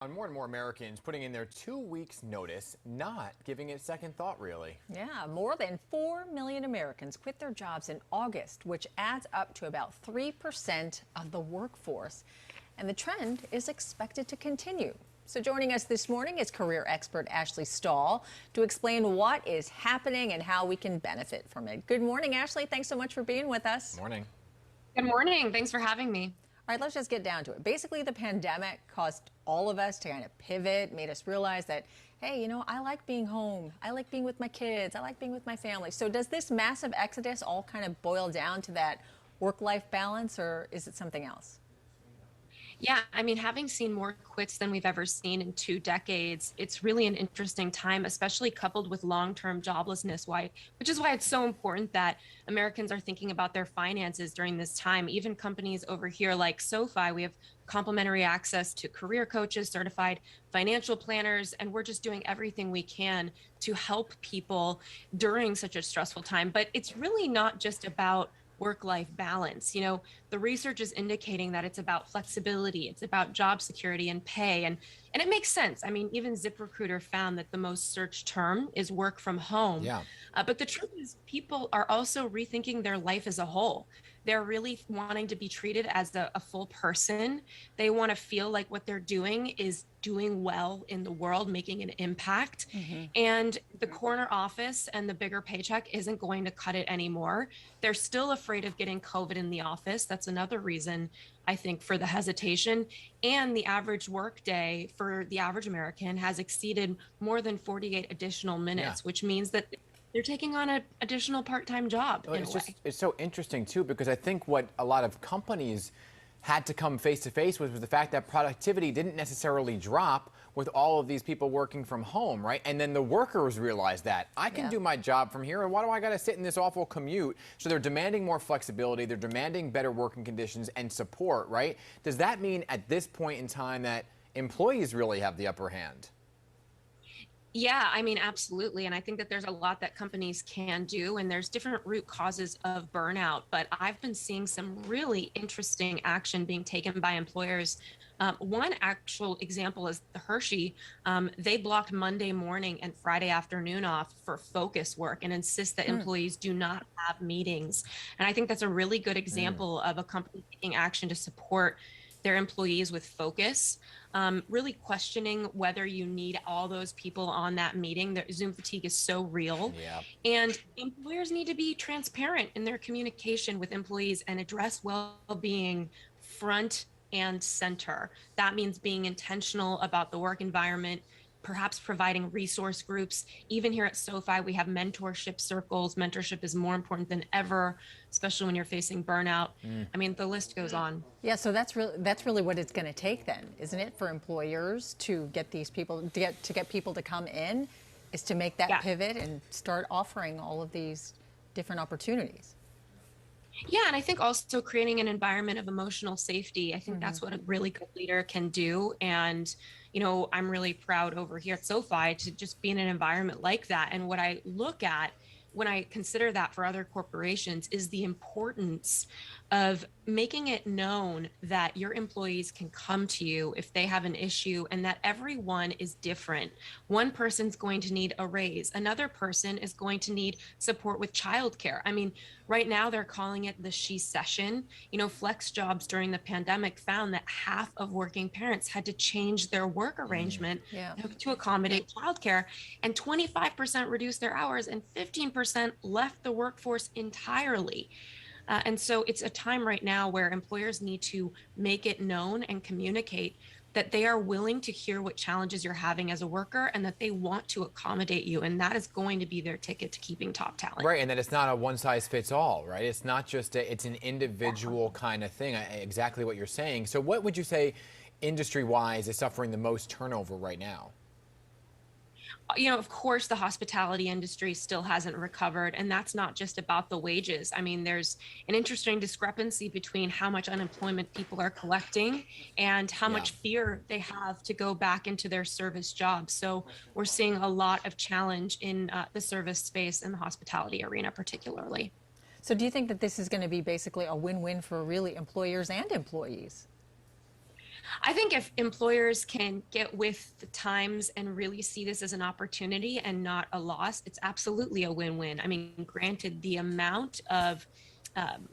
On more and more Americans putting in their 2 weeks notice, not giving it second thought, really. Yeah, more than 4 million Americans quit their jobs in August, which adds up to about 3% of the workforce. And the trend is expected to continue. So joining us this morning is career expert Ashley Stahl to explain what is happening and how we can benefit from it. Good morning, Ashley. Thanks so much for being with us. Morning. Good morning. Thanks for having me. All right, let's just get down to it. Basically, the pandemic caused all of us to kind of pivot, made us realize that, hey, I like being home. I like being with my kids. I like being with my family. So does this massive exodus all kind of boil down to that work-life balance, or is it something else? Yeah, having seen more quits than we've ever seen in 2 decades, it's really an interesting time, especially coupled with long-term joblessness, which is why it's so important that Americans are thinking about their finances during this time. Even companies over here like SoFi, we have complimentary access to career coaches, certified financial planners, and we're just doing everything we can to help people during such a stressful time. But it's really not just about work-life balance. The research is indicating that it's about flexibility, it's about job security and pay. And it makes sense. Even ZipRecruiter found that the most searched term is work from home. Yeah. But the truth is, people are also rethinking their life as a whole. They're really wanting to be treated as a full person. They want to feel like what they're doing is doing well in the world, making an impact. And the corner office and the bigger paycheck isn't going to cut it anymore. They're still afraid of getting COVID in the office. That's another reason, I think, for the hesitation. And the average work day for the average American has exceeded more than 48 additional minutes, which means that they're taking on an additional part-time job. Well, it's so interesting, too, because I think what a lot of companies had to come face to face with was the fact that productivity didn't necessarily drop with all of these people working from home, right? And then the workers realized that I can do my job from here, and why do I got to sit in this awful commute? So they're demanding more flexibility, they're demanding better working conditions and support, right? Does that mean at this point in time that employees really have the upper hand? Yeah, absolutely. And I think that there's a lot that companies can do, and there's different root causes of burnout. But I've been seeing some really interesting action being taken by employers. One actual example is the Hershey. They blocked Monday morning and Friday afternoon off for focus work and insist that employees do not have meetings. And I think that's a really good example of a company taking action to support their employees with focus, really questioning whether you need all those people on that meeting. The Zoom fatigue is so real. Yeah. And employers need to be transparent in their communication with employees and address well-being front and center. That means being intentional about the work environment, perhaps providing resource groups. Even here at SoFi, we have mentorship circles. Mentorship is more important than ever, especially when you're facing burnout. The list goes on. Yeah, so that's really what it's going to take then, isn't it, for employers to get these people to get people to come in, is to make that pivot and start offering all of these different opportunities. Yeah, and I think also creating an environment of emotional safety. I think that's what a really good leader can do. And, I'm really proud over here at SoFi to just be in an environment like that. And what I look at when I consider that for other corporations is the importance of making it known that your employees can come to you if they have an issue, and that everyone is different. One person's going to need a raise. Another person is going to need support with childcare. Right now they're calling it the she session. Flex jobs during the pandemic found that half of working parents had to change their work arrangement to accommodate childcare, and 25% reduced their hours and 15% left the workforce entirely. And so it's a time right now where employers need to make it known and communicate that they are willing to hear what challenges you're having as a worker and that they want to accommodate you. And that is going to be their ticket to keeping top talent. Right, and that it's not a one-size-fits-all, right? It's not just it's an individual kind of thing, exactly what you're saying. So what would you say industry-wise is suffering the most turnover right now? Of course, the hospitality industry still hasn't recovered, and that's not just about the wages. There's an interesting discrepancy between how much unemployment people are collecting and how much fear they have to go back into their service jobs. So we're seeing a lot of challenge in the service space and the hospitality arena particularly. So do you think that this is going to be basically a win-win for really employers and employees? I think if employers can get with the times and really see this as an opportunity and not a loss, it's absolutely a win-win. I mean, granted, the amount of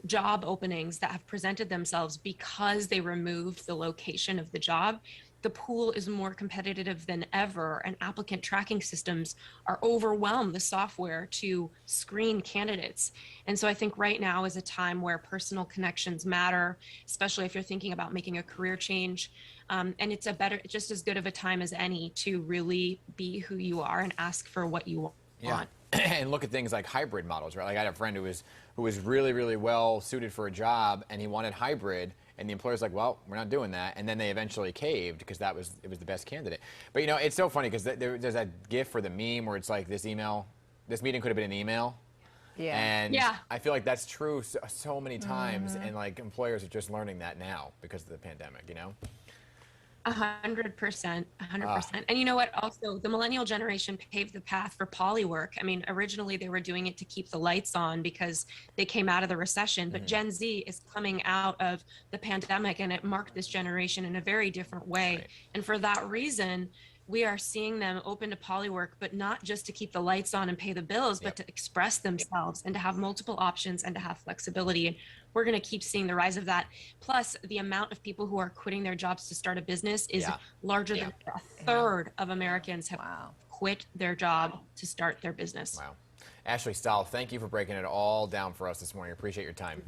job openings that have presented themselves because they removed the location of the job, the pool is more competitive than ever, and applicant tracking systems are overwhelmed the software to screen candidates. And so I think right now is a time where personal connections matter, especially if you're thinking about making a career change. And it's just as good of a time as any to really be who you are and ask for what you want. Yeah. And look at things like hybrid models, right? Like I had a friend who was really, really well suited for a job, and he wanted hybrid, and the employer's like, well, we're not doing that. And then they eventually caved because it was the best candidate. But you know, it's so funny because there's that GIF or the meme where it's like this meeting could have been an email. Yeah. And Yeah. I feel like that's true so many times, and like employers are just learning that now because of the pandemic, you know? 100%, 100%. And you know what? Also, the millennial generation paved the path for polywork. I mean, originally they were doing it to keep the lights on because they came out of the recession, but Gen Z is coming out of the pandemic, and it marked this generation in a very different way. Right. And for that reason, we are seeing them open to polywork, but not just to keep the lights on and pay the bills, but to express themselves and to have multiple options and to have flexibility. And we're going to keep seeing the rise of that. Plus, the amount of people who are quitting their jobs to start a business is larger than a third of Americans have quit their job to start their business. Wow. Ashley Stahl, thank you for breaking it all down for us this morning. I appreciate your time.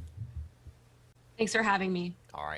Thanks for having me. All right.